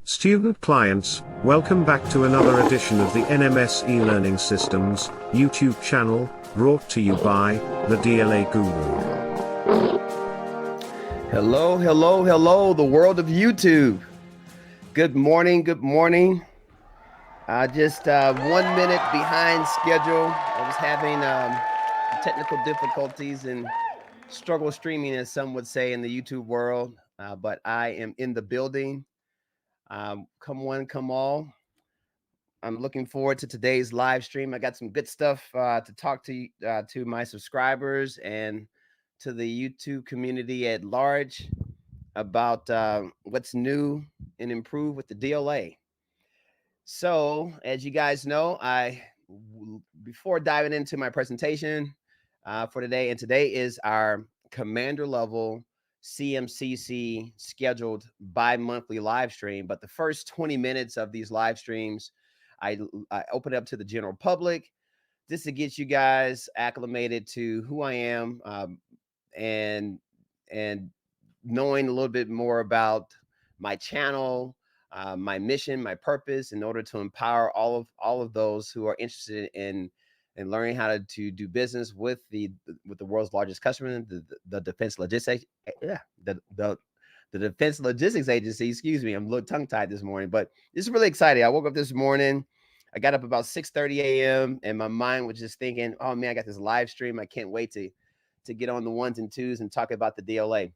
Student clients, welcome back to another edition of the NMS e-learning systems YouTube channel, brought to you by the DLA Guru. Hello, hello, hello, the world of YouTube. Good morning, good morning. Just 1 minute behind schedule. I was having technical difficulties and struggle streaming, as some would say in the YouTube world, but I am in the building. Come one, come all. I'm looking forward to today's live stream. I got some good stuff to talk to my subscribers and to the YouTube community at large about what's new and improved with the DLA. So, as you guys know, before diving into my presentation for today, and today is our commander level CMCC scheduled bi-monthly live stream. But the first 20 minutes of these live streams, I open up to the general public just to get you guys acclimated to who I am and knowing a little bit more about my channel, my mission, my purpose, in order to empower all of those who are interested in learning how to do business with the world's largest customer, the Defense Logistics. The Defense Logistics Agency. Excuse me, I'm a little tongue tied this morning, but this is really exciting. I woke up this morning. I got up about 6:30 a.m. and my mind was just thinking, "Oh man, I got this live stream. I can't wait to get on the ones and twos and talk about the DLA."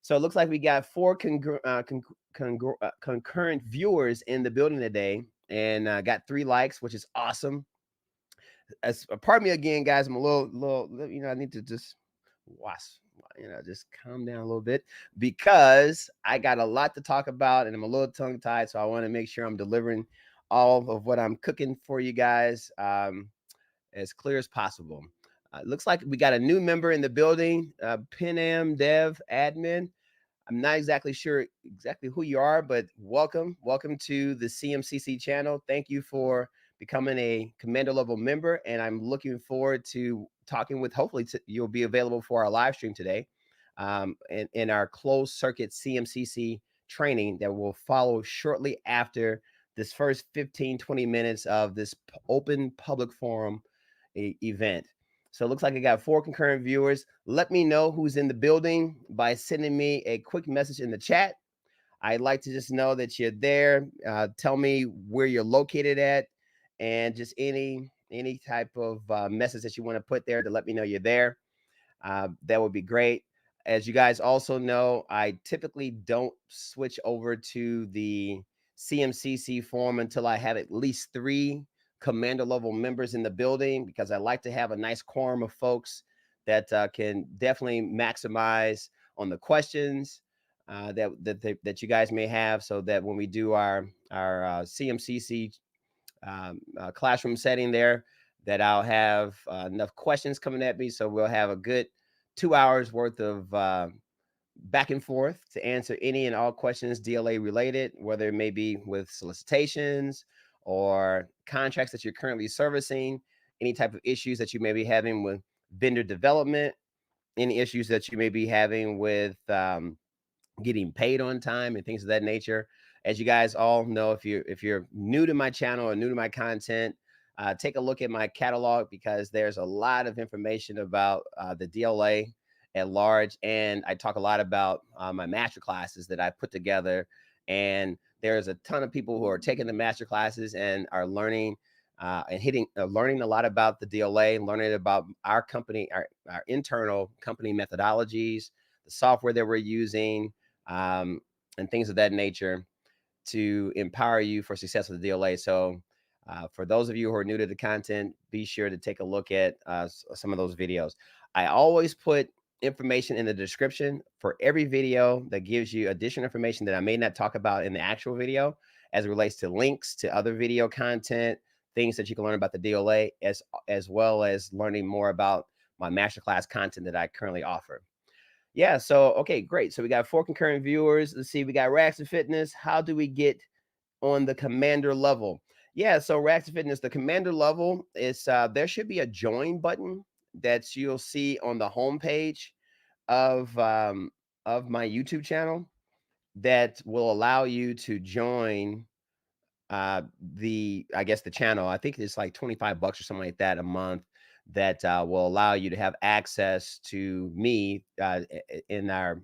So it looks like we got 4 concurrent viewers in the building today, and got 3 likes, which is awesome. Pardon me again, guys. I'm a little, I need to just just calm down a little bit because I got a lot to talk about and I'm a little tongue tied. So I want to make sure I'm delivering all of what I'm cooking for you guys as clear as possible. Looks like we got a new member in the building, Pinam Dev Admin. I'm not exactly sure who you are, but welcome to the CMCC channel. Thank you for becoming a commander level member, and I'm looking forward to talking with. Hopefully, you'll be available for our live stream today, in our closed circuit CMCC training that will follow shortly after this first 15-20 minutes of this open public forum event. So it looks like I got 4 concurrent viewers. Let me know who's in the building by sending me a quick message in the chat. I'd like to just know that you're there. Tell me where you're located at, and just any type of message that you want to put there to let me know you're there. That would be great. As you guys also know, I typically don't switch over to the CMCC forum until I have at least 3 commander level members in the building, because I like to have a nice quorum of folks that can definitely maximize on the questions that you guys may have, so that when we do our CMCC classroom setting there, that I'll have enough questions coming at me, so we'll have a good 2 hours worth of back and forth to answer any and all questions DLA related, whether it may be with solicitations or contracts that you're currently servicing, any type of issues that you may be having with vendor development, any issues that you may be having with getting paid on time and things of that nature. As you guys all know, if you're new to my channel or new to my content, take a look at my catalog, because there's a lot of information about the DLA at large, and I talk a lot about my master classes that I put together. And there's a ton of people who are taking the master classes and are learning and learning a lot about the DLA, learning about our company, our internal company methodologies, the software that we're using, and things of that nature to empower you for success with the DLA. So for those of you who are new to the content, be sure to take a look at some of those videos. I always put information in the description for every video that gives you additional information that I may not talk about in the actual video, as it relates to links to other video content, things that you can learn about the DLA, as well as learning more about my masterclass content that I currently offer. Yeah, so okay, great. So we got 4 concurrent viewers. Let's see, we got Rags to Fitness. How do we get on the commander level? Yeah, so Rags to Fitness, the commander level is there should be a join button that you'll see on the homepage of my YouTube channel. that will allow you to join the channel. I think it's like $25 or something like that a month, that will allow you to have access to me in our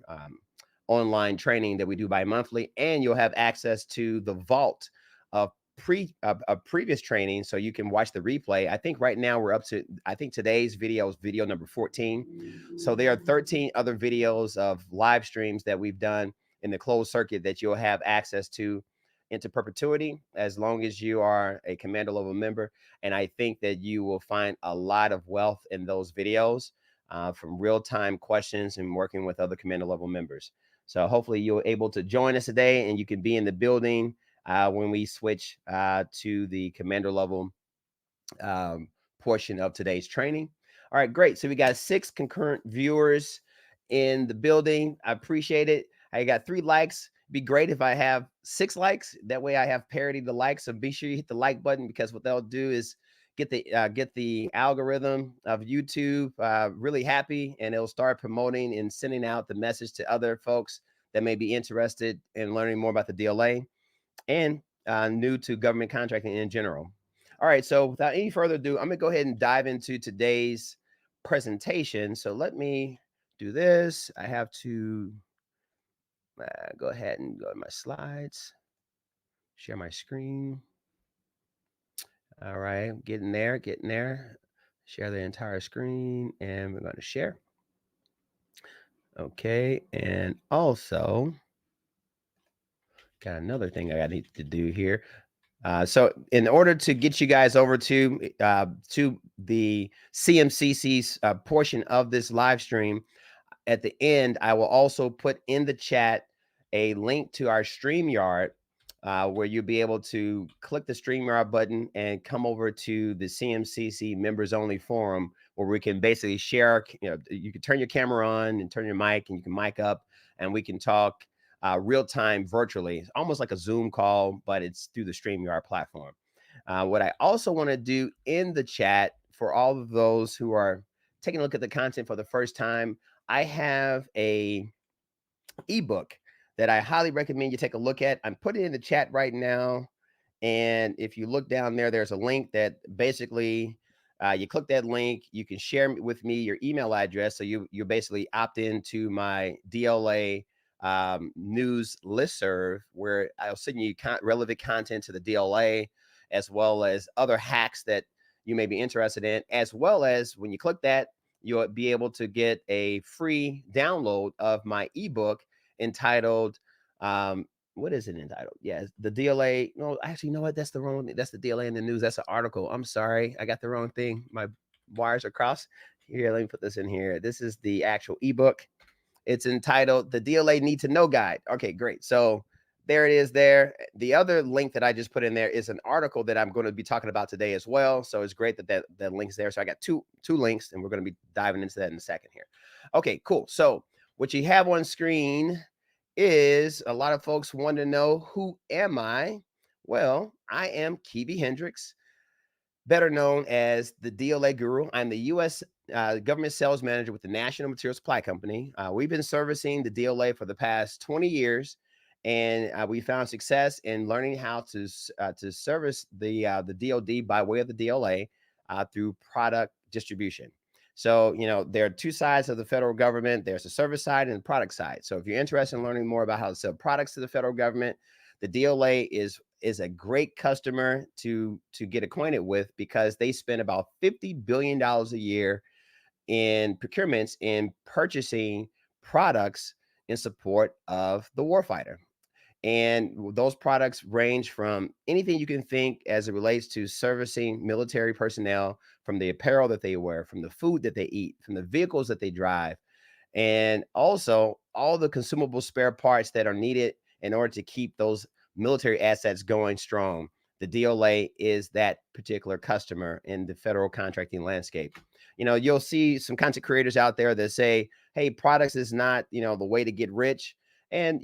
online training that we do bi-monthly, and you'll have access to the vault of previous training, so you can watch the replay. I think right now we're up to, I think today's video is video number 14. So there are 13 other videos of live streams that we've done in the closed circuit that you'll have access to into perpetuity, as long as you are a commander level member. And I think that you will find a lot of wealth in those videos, from real-time questions and working with other commander level members. So hopefully you're able to join us today, and you can be in the building when we switch to the commander level portion of today's training. All right, great. So we got 6 concurrent viewers in the building. I appreciate it. I got 3 likes. Be great if I have 6 likes. That way I have parity to likes. So be sure you hit the like button, because what they'll do is get the algorithm of YouTube really happy, and it'll start promoting and sending out the message to other folks that may be interested in learning more about the DLA and new to government contracting in general. All right, so without any further ado, I'm gonna go ahead and dive into today's presentation. So let me do this. I have to go ahead and go to my slides, share my screen. All right, getting there. Share the entire screen, and we're going to share. Okay, and also got another thing I need to do here. So in order to get you guys over to the CMCC's portion of this live stream, at the end, I will also put in the chat a link to our StreamYard, where you'll be able to click the StreamYard button and come over to the CMCC members only forum, where we can basically share, you can turn your camera on and turn your mic, and you can mic up, and we can talk real time virtually. It's almost like a Zoom call, but it's through the StreamYard platform. What I also want to do in the chat, for all of those who are taking a look at the content for the first time, I have a ebook that I highly recommend you take a look at. I'm putting it in the chat right now. And if you look down there, there's a link that basically you click that link, you can share with me your email address. So you basically opt into my DLA news listserv, where I'll send you relevant content to the DLA, as well as other hacks that you may be interested in, as well as when you click that, you'll be able to get a free download of my ebook entitled, what is it entitled? Yeah, the DLA. No, actually, you know what? That's the wrong. That's the DLA in the news. That's an article. I'm sorry, I got the wrong thing. My wires are crossed. Here, let me put this in here. This is the actual ebook. It's entitled "The DLA Need to Know Guide." Okay, great. So there it is there. The other link that I just put in there is an article that I'm going to be talking about today as well. So it's great that that link's there. So I got two links, and we're going to be diving into that in a second here. Okay, cool. So what you have on screen is, a lot of folks want to know, who am I? Well, I am Kibi Hendricks, better known as the DLA Guru. I'm the U.S. Government Sales Manager with the National Material Supply Company. We've been servicing the DLA for the past 20 years, and we found success in learning how to service the DoD by way of the DLA through product distribution. So, there are 2 sides of the federal government. There's the service side and the product side. So if you're interested in learning more about how to sell products to the federal government, the DLA is a great customer to get acquainted with, because they spend about $50 billion a year in procurements, in purchasing products in support of the warfighter. And those products range from anything you can think as it relates to servicing military personnel, from the apparel that they wear, from the food that they eat, from the vehicles that they drive, and also all the consumable spare parts that are needed in order to keep those military assets going strong. The DLA is that particular customer in the federal contracting landscape. You'll see some content creators out there that say, hey, products is not, the way to get rich. And,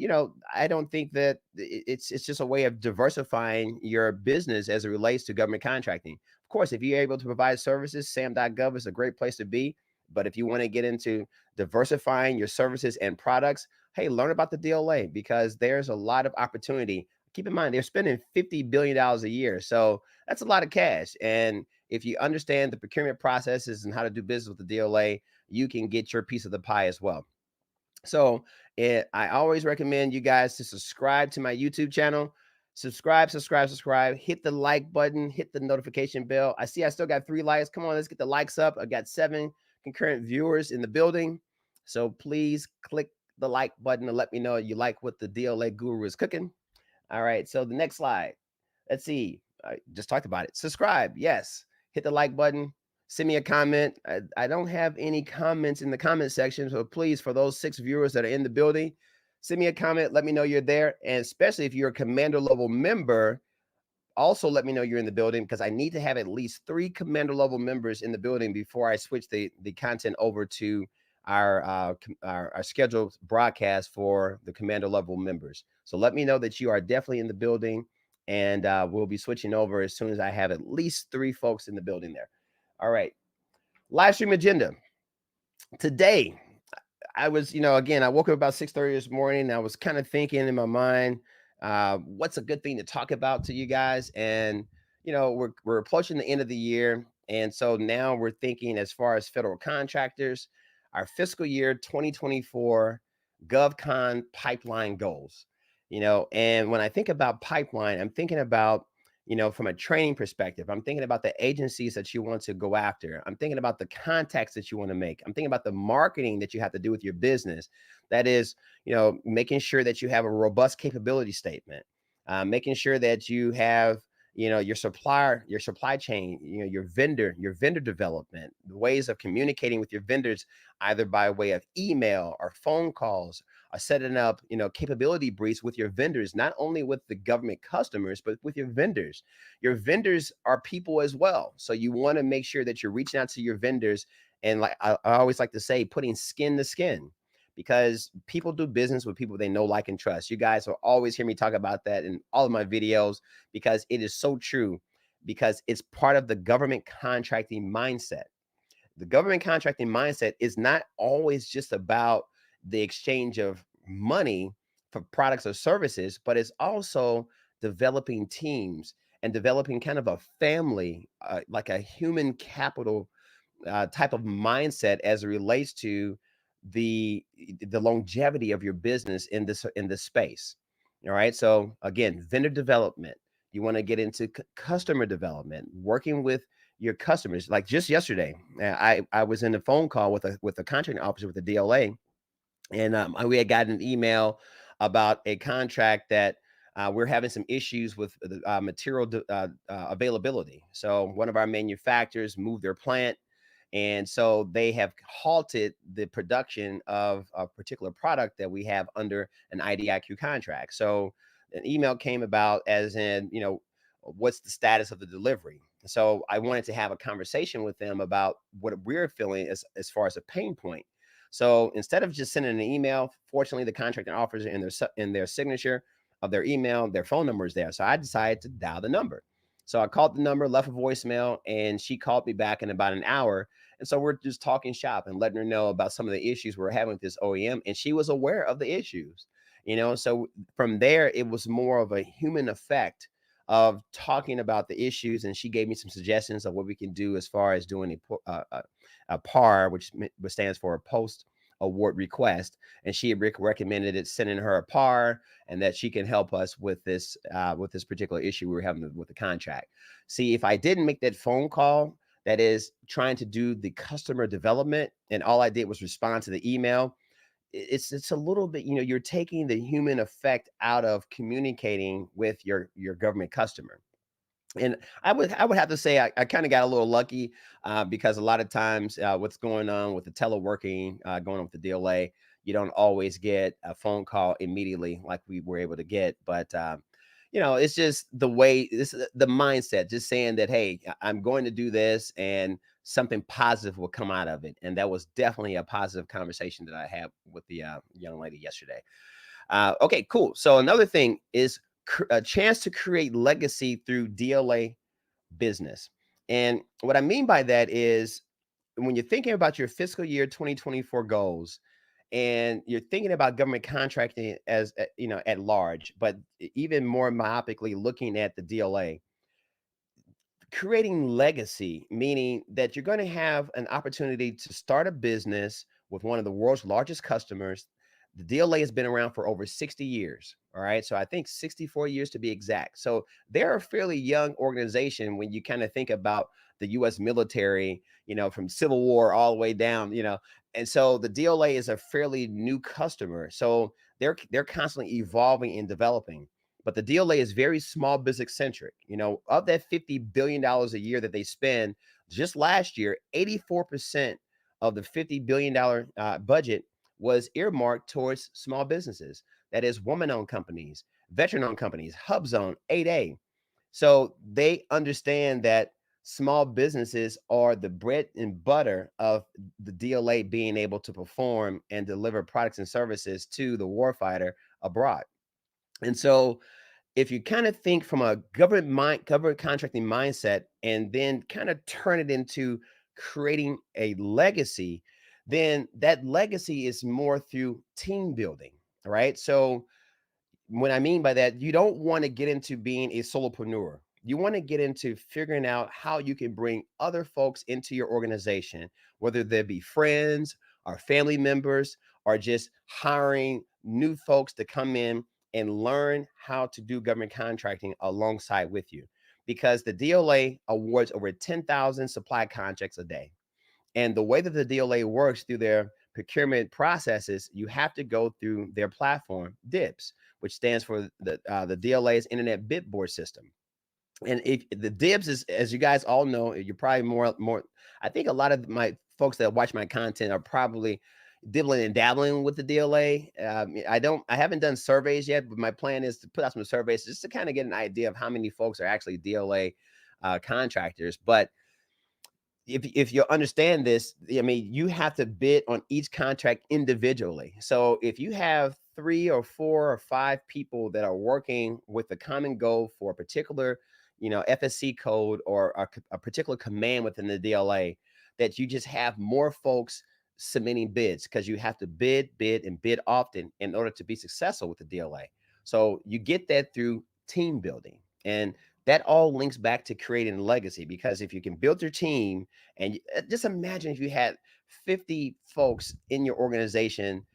I don't think that it's just a way of diversifying your business as it relates to government contracting. Of course, if you're able to provide services, SAM.gov is a great place to be. But if you want to get into diversifying your services and products, hey, learn about the DLA, because there's a lot of opportunity. Keep in mind, they're spending $50 billion a year. So that's a lot of cash. And if you understand the procurement processes and how to do business with the DLA, you can get your piece of the pie as well. So I always recommend you guys to subscribe to my YouTube channel. Subscribe, hit the like button, hit the notification bell. I see I still got 3 likes. Come on, let's get the likes up. I got 7 concurrent viewers in the building. So please click the like button and let me know you like what the DLA guru is cooking. All right, so the next slide. Let's see. I just talked about it. Subscribe, yes. Hit the like button. Send me a comment. I don't have any comments in the comment section, so please, for those 6 viewers that are in the building, send me a comment. Let me know you're there, and especially if you're a commander level member, also let me know you're in the building, because I need to have at least 3 commander level members in the building before I switch the content over to our scheduled broadcast for the commander level members. So let me know that you are definitely in the building, and we'll be switching over as soon as I have at least 3 folks in the building there. All right, live stream agenda today. I was, again, I woke up about 6:30 this morning. I was kind of thinking in my mind, what's a good thing to talk about to you guys? And, we're approaching the end of the year. And so now we're thinking, as far as federal contractors, our fiscal year 2024 GovCon pipeline goals, and when I think about pipeline, I'm thinking about, from a training perspective, I'm thinking about the agencies that you want to go after. I'm thinking about the contacts that you want to make. I'm thinking about the marketing that you have to do with your business. That is, making sure that you have a robust capability statement, making sure that you have, your supplier, your supply chain, your vendor development, the ways of communicating with your vendors, either by way of email or phone calls, or setting up, capability briefs with your vendors, not only with the government customers, but with your vendors. Your vendors are people as well. So you want to make sure that you're reaching out to your vendors. And like I always like to say, putting skin to skin, because people do business with people they know, like, and trust. You guys will always hear me talk about that in all of my videos, because it is so true, because it's part of the government contracting mindset. The government contracting mindset is not always just about the exchange of money for products or services, but it's also developing teams and developing kind of a family, like a human capital type of mindset, as it relates to the longevity of your business in this space. All right. So again, vendor development. You want to get into customer development, working with your customers. Like just yesterday, I was in a phone call with a contracting officer with the DLA, and we had gotten an email about a contract that we're having some issues with the material availability. So one of our manufacturers moved their plant, and so they have halted the production of a particular product that we have under an IDIQ contract. So an email came about, as in, what's the status of the delivery? So I wanted to have a conversation with them about what we're feeling as far as a pain point. So instead of just sending an email, fortunately, the contracting officer in their signature of their email, their phone number is there. So I decided to dial the number. So I called the number, left a voicemail, and she called me back in about an hour. And so we're just talking shop and letting her know about some of the issues we're having with this OEM. And she was aware of the issues, So from there, it was more of a human effect of talking about the issues. And she gave me some suggestions of what we can do as far as doing a PAR, which stands for a post award request. And she had recommended it, sending her a PAR, and that she can help us with this particular issue we were having with the contract. See, if I didn't make that phone call, that is trying to do the customer development, and all I did was respond to the email, it's a little bit, you're taking the human effect out of communicating with your government customer. And I would have to say I kind of got a little lucky, because a lot of times what's going on with the teleworking, going on with the DLA, you don't always get a phone call immediately like we were able to get. But it's just the way, the mindset, just saying that, hey, I'm going to do this, and something positive will come out of it. And that was definitely a positive conversation that I had with the young lady yesterday. Okay, cool. So another thing is a chance to create legacy through DLA business. And what I mean by that is, when you're thinking about your fiscal year 2024 goals, and you're thinking about government contracting as at large, but even more myopically looking at the DLA, creating legacy, meaning that you're going to have an opportunity to start a business with one of the world's largest customers. The DLA has been around for over 60 years. All right. So I think 64 years to be exact. So they're a fairly young organization when you kind of think about the US military, from Civil War all the way down. And so the DLA is a fairly new customer. So they're constantly evolving and developing. But the DLA is very small business centric. Of that $50 billion a year that they spend, just last year, 84% of the $50 billion budget was earmarked towards small businesses. That is woman-owned companies, veteran-owned companies, HubZone, 8A. So they understand that small businesses are the bread and butter of the DLA being able to perform and deliver products and services to the warfighter abroad. And so if you kind of think from a government contracting mindset, and then kind of turn it into creating a legacy, then that legacy is more through team building. Right. So what I mean by that, you don't want to get into being a solopreneur. You want to get into figuring out how you can bring other folks into your organization, whether they be friends or family members, or just hiring new folks to come in and learn how to do government contracting alongside with you. Because the DLA awards over 10,000 supply contracts a day. And the way that the DLA works through their procurement processes, you have to go through their platform, DIBBS, which stands for the DLA's Internet Bid Board System. And if the DIBBS is, as you guys all know, you're probably more. I think a lot of my folks that watch my content are probably dibbling and dabbling with the DLA. I haven't done surveys yet, but my plan is to put out some surveys just to kind of get an idea of how many folks are actually DLA contractors. But if you understand this, I mean, you have to bid on each contract individually. So if you have 3 or 4 or 5 people that are working with a common goal for a particular, FSC code, or a particular command within the DLA, that you just have more folks submitting bids, because you have to bid, and bid often in order to be successful with the DLA. So you get that through team building. And that all links back to creating a legacy, because if you can build your team, and just imagine if you had 50 folks in your organization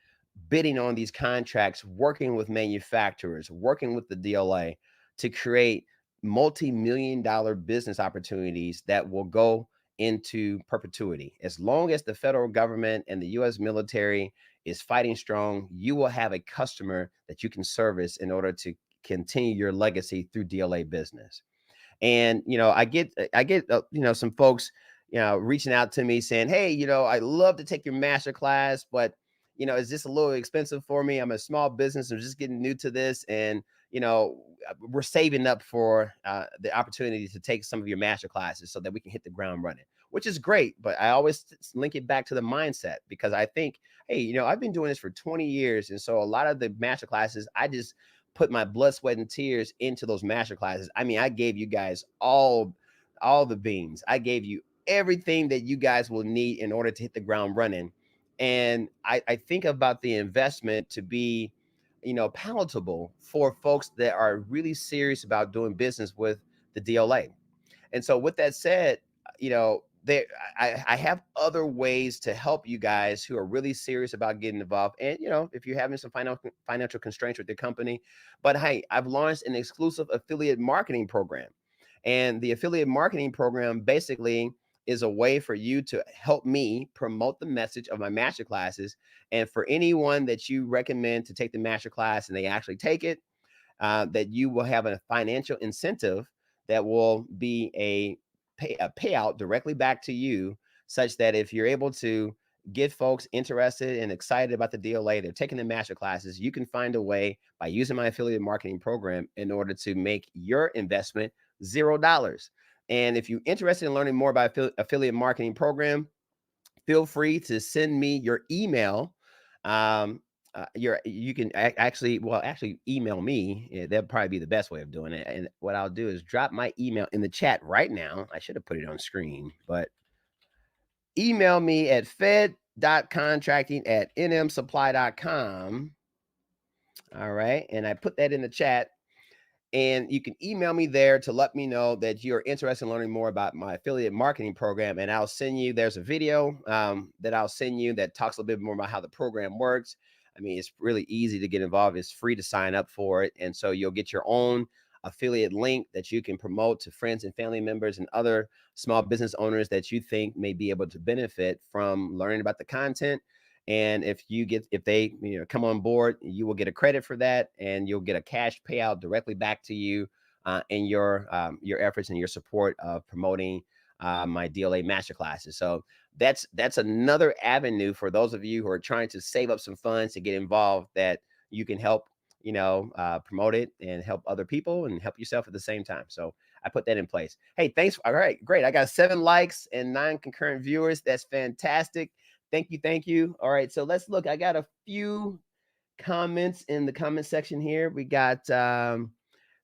bidding on these contracts, working with manufacturers, working with the DLA to create multi-million-dollar business opportunities that will go into perpetuity. As long as the federal government and the US military is fighting strong, you will have a customer that you can service in order to continue your legacy through DLA business. And I get some folks reaching out to me saying, hey, I love to take your master class, but is this a little expensive for me? I'm a small business, I'm just getting new to this, and we're saving up for the opportunity to take some of your master classes so that we can hit the ground running, which is great. But I always link it back to the mindset, because I think, hey, I've been doing this for 20 years, and so a lot of the master classes, I just put my blood, sweat, and tears into those master classes. I mean, I gave you guys all the beans. I gave you everything that you guys will need in order to hit the ground running. And I think about the investment to be, palatable for folks that are really serious about doing business with the DLA. And so with that said, there I have other ways to help you guys who are really serious about getting involved. And if you're having some financial constraints with your company, but hey, I've launched an exclusive affiliate marketing program. And the affiliate marketing program basically is a way for you to help me promote the message of my master classes. And for anyone that you recommend to take the master class and they actually take it, that you will have a financial incentive that will be a payout directly back to you, such that if you're able to get folks interested and excited about the DLA, they're taking the master classes, you can find a way by using my affiliate marketing program in order to make your investment $0. And if you're interested in learning more about affiliate marketing program, feel free to send me your email. You can actually email me. That'd probably be the best way of doing it. And what I'll do is drop my email in the chat right now. I should have put it on screen, but email me at FED.Contracting@nmsupply.com. All right. And I put that in the chat. And you can email me there to let me know that you're interested in learning more about my affiliate marketing program. And I'll send you, there's a video that I'll send you that talks a little bit more about how the program works. I mean, it's really easy to get involved. It's free to sign up for it. And so you'll get your own affiliate link that you can promote to friends and family members and other small business owners that you think may be able to benefit from learning about the content. And if they come on board, you will get a credit for that, and you'll get a cash payout directly back to you in your efforts and your support of promoting my DLA masterclasses. So that's another avenue for those of you who are trying to save up some funds to get involved, that you can help promote it and help other people and help yourself at the same time. So I put that in place. Hey, thanks. All right, great. I got 7 likes and 9 concurrent viewers. That's fantastic. Thank you. Thank you. All right. So let's look. I got a few comments in the comment section here. We got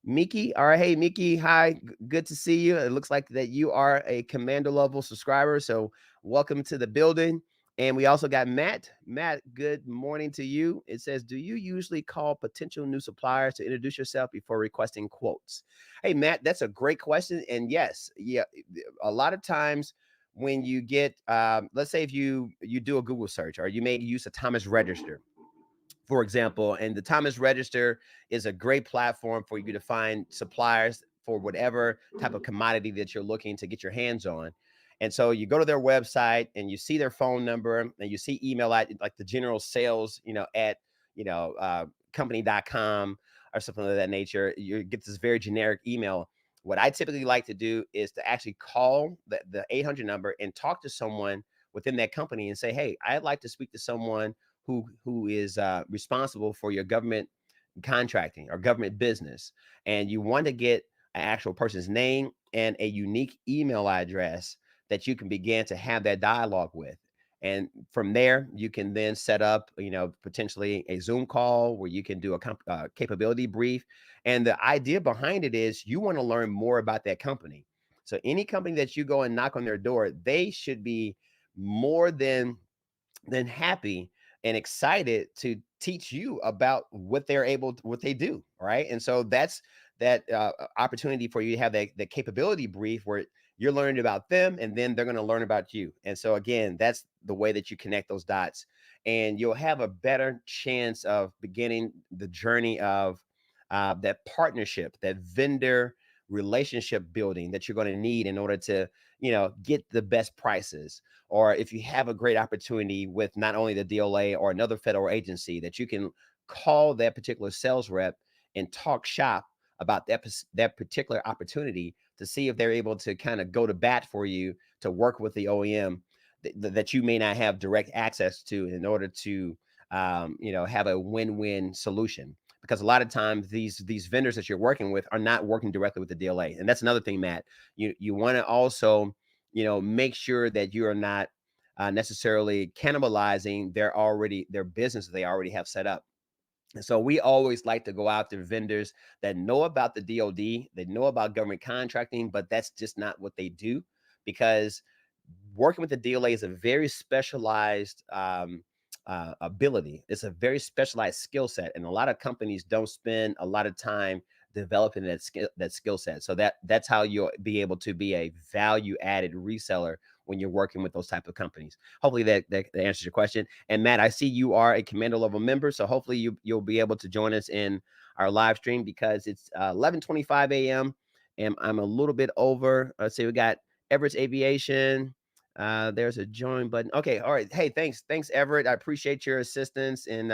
Miki. All right. Hey, Miki. Hi. Good to see you. It looks like that you are a Commander level subscriber. So welcome to the building. And we also got Matt. Matt, good morning to you. It says, do you usually call potential new suppliers to introduce yourself before requesting quotes? Hey, Matt, that's a great question. And yes, yeah, a lot of times when you get, let's say if you do a Google search, or you may use a Thomas Register, for example, and the Thomas Register is a great platform for you to find suppliers for whatever type of commodity that you're looking to get your hands on. And so you go to their website and you see their phone number and you see email at like the general sales, at, company.com or something of that nature. You get this very generic email. What I typically like to do is to actually call the 800 number and talk to someone within that company and say, hey, I'd like to speak to someone who is responsible for your government contracting or government business. And you want to get an actual person's name and a unique email address that you can begin to have that dialogue with. And from there, you can then set up, potentially a Zoom call where you can do a capability brief. And the idea behind it is you want to learn more about that company. So any company that you go and knock on their door, they should be more than happy and excited to teach you about what they do. Right. And so that's that opportunity for you to have that capability brief where you're learning about them and then they're going to learn about you. And so again, that's the way that you connect those dots, and you'll have a better chance of beginning the journey of that partnership, that vendor relationship building that you're going to need in order to get the best prices. Or if you have a great opportunity with not only the DLA or another federal agency, that you can call that particular sales rep and talk shop about that particular opportunity to see if they're able to kind of go to bat for you to work with the OEM that you may not have direct access to, in order to have a win-win solution. Because a lot of times these vendors that you're working with are not working directly with the DLA. And that's another thing, Matt. You want to also make sure that you are not necessarily cannibalizing their business that they already have set up. And so we always like to go after vendors that know about the DoD, they know about government contracting, but that's just not what they do, because working with the DLA is a very specialized ability. It's a very specialized skill set, and a lot of companies don't spend a lot of time developing that skill set. So that's how you'll be able to be a value added reseller when you're working with those type of companies. Hopefully that answers your question. And Matt, I see you are a Commander level member, so hopefully you'll be able to join us in our live stream, because it's 11:25 a.m. and I'm a little bit over. Let's see, we got Everett's Aviation. There's a join button. Okay, all right. Hey, thanks, Everett. I appreciate your assistance in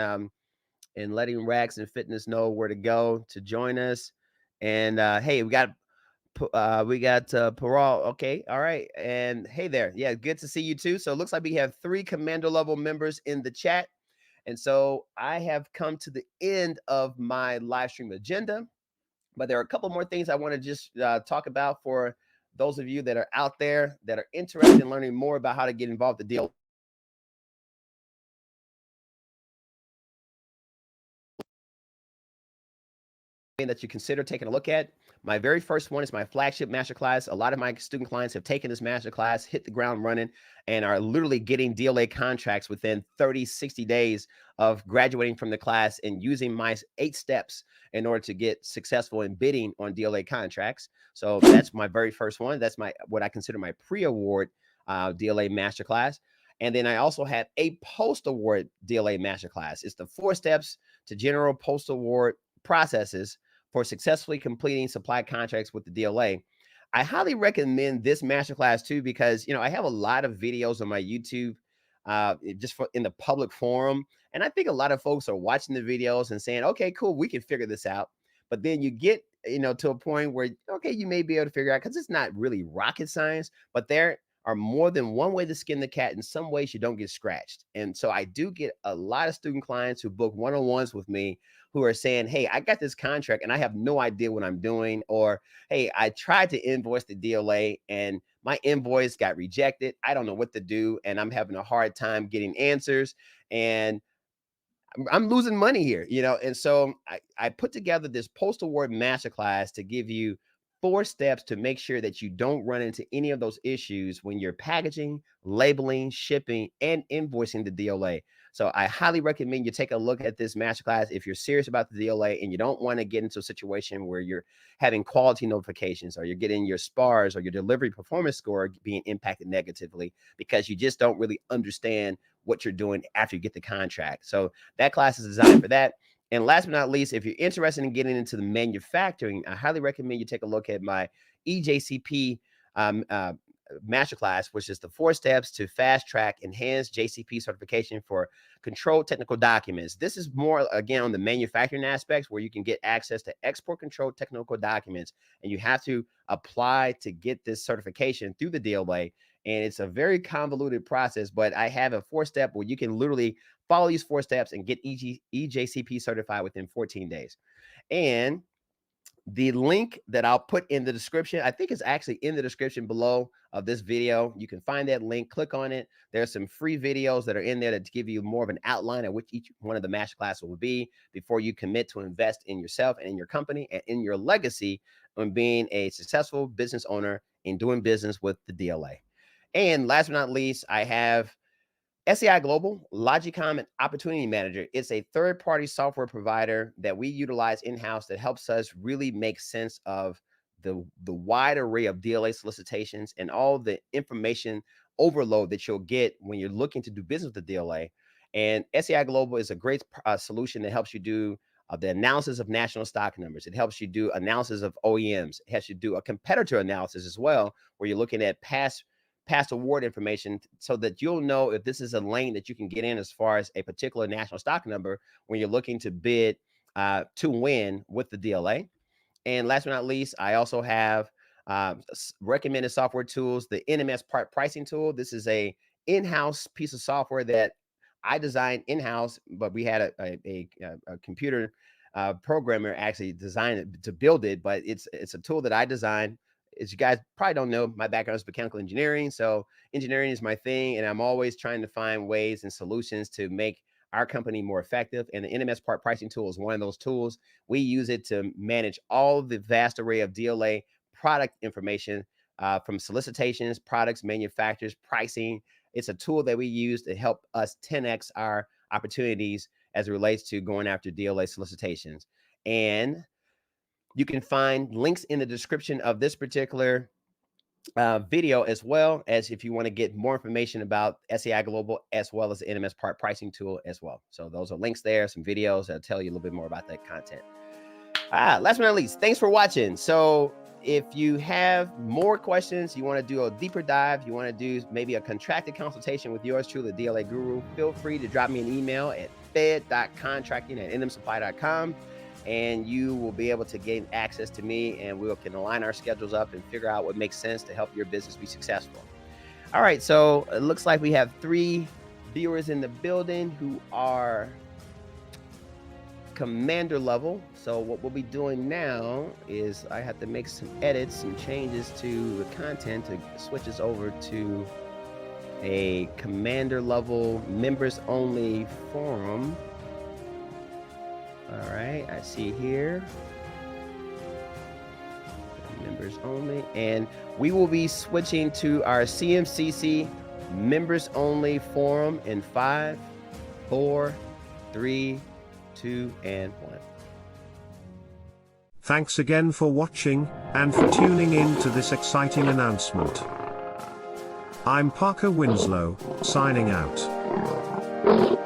letting Rax and Fitness know where to go to join us. And hey, we got Paral. Okay, all right. And hey there, yeah, good to see you too. So it looks like we have 3 Commander level members in the chat. And so I have come to the end of my live stream agenda, but there are a couple more things I want to just talk about for those of you that are out there that are interested in learning more about how to get involved with the deal. that you consider taking a look at. My very first one is my flagship masterclass. A lot of my student clients have taken this masterclass, hit the ground running, and are literally getting DLA contracts within 30, 60 days of graduating from the class and using my 8 steps in order to get successful in bidding on DLA contracts. So that's my very first one. That's what I consider my pre-award DLA masterclass. And then I also have a post-award DLA masterclass. It's the 4 steps to general post-award processes for successfully completing supply contracts with the DLA. I highly recommend this masterclass too, because I have a lot of videos on my YouTube just in the public forum. And I think a lot of folks are watching the videos and saying, okay, cool, we can figure this out. But then you get to a point where, okay, you may be able to figure out, because it's not really rocket science, but there are more than one way to skin the cat. In some ways you don't get scratched. And so I do get a lot of student clients who book one-on-ones with me who are saying, hey, I got this contract and I have no idea what I'm doing. Or, hey, I tried to invoice the DLA and my invoice got rejected. I don't know what to do. And I'm having a hard time getting answers. And I'm losing money here, And so I put together this post-award masterclass to give you 4 steps to make sure that you don't run into any of those issues when you're packaging, labeling, shipping, and invoicing the DLA. So I highly recommend you take a look at this masterclass if you're serious about the DLA and you don't want to get into a situation where you're having quality notifications or you're getting your SPARs or your delivery performance score being impacted negatively because you just don't really understand what you're doing after you get the contract. So that class is designed for that. And last but not least, if you're interested in getting into the manufacturing, I highly recommend you take a look at my EJCP masterclass, which is the 4 steps to fast track enhanced JCP certification for controlled technical documents. This is more, again, on the manufacturing aspects where you can get access to export controlled technical documents, and you have to apply to get this certification through the DLA. And it's a very convoluted process, but I have a 4-step where you can literally follow these 4 steps and get EJCP certified within 14 days. And the link that I'll put in the description, I think it's actually in the description below of this video. You can find that link, click on it. There's some free videos that are in there that give you more of an outline of which each one of the master classes will be before you commit to invest in yourself and in your company and in your legacy on being a successful business owner and doing business with the DLA. And last but not least, I have SAI Global, Logicom, and Opportunity Manager. It's a third-party software provider that we utilize in-house that helps us really make sense of the wide array of DLA solicitations and all the information overload that you'll get when you're looking to do business with the DLA. And SAI Global is a great solution that helps you do the analysis of national stock numbers. It helps you do analysis of OEMs. It helps you do a competitor analysis as well, where you're looking at past award information so that you'll know if this is a lane that you can get in as far as a particular national stock number when you're looking to bid to win with the DLA. And last but not least, I also have recommended software tools, the NMS part pricing tool. This is a in-house piece of software that I designed in-house, but we had a computer programmer actually designed it to build it, but it's a tool that I designed. As you guys probably don't know, my background is mechanical engineering. So engineering is my thing. And I'm always trying to find ways and solutions to make our company more effective. And the NMS part pricing tool is one of those tools. We use it to manage all the vast array of DLA product information from solicitations, products, manufacturers, pricing. It's a tool that we use to help us 10x our opportunities as it relates to going after DLA solicitations. And you can find links in the description of this particular video, as well as if you want to get more information about SAI Global, as well as the NMS part pricing tool as well. So those are links there, some videos that'll tell you a little bit more about that content. Last but not least, thanks for watching. So if you have more questions, you want to do a deeper dive, you want to do maybe a contracted consultation with yours truly, the DLA Guru, feel free to drop me an email at FED.Contracting@nmsupply.com. And you will be able to gain access to me, and we can align our schedules up and figure out what makes sense to help your business be successful. All right, so it looks like we have 3 viewers in the building who are commander level. So what we'll be doing now is I have to make some edits, some changes to the content to switch us over to a commander level members only forum. All right, I see here. members only. And we will be switching to our CMCC members only forum in 5, 4, 3, 2, and 1. Thanks again for watching, and for tuning in to this exciting announcement. I'm Parker Winslow, signing out.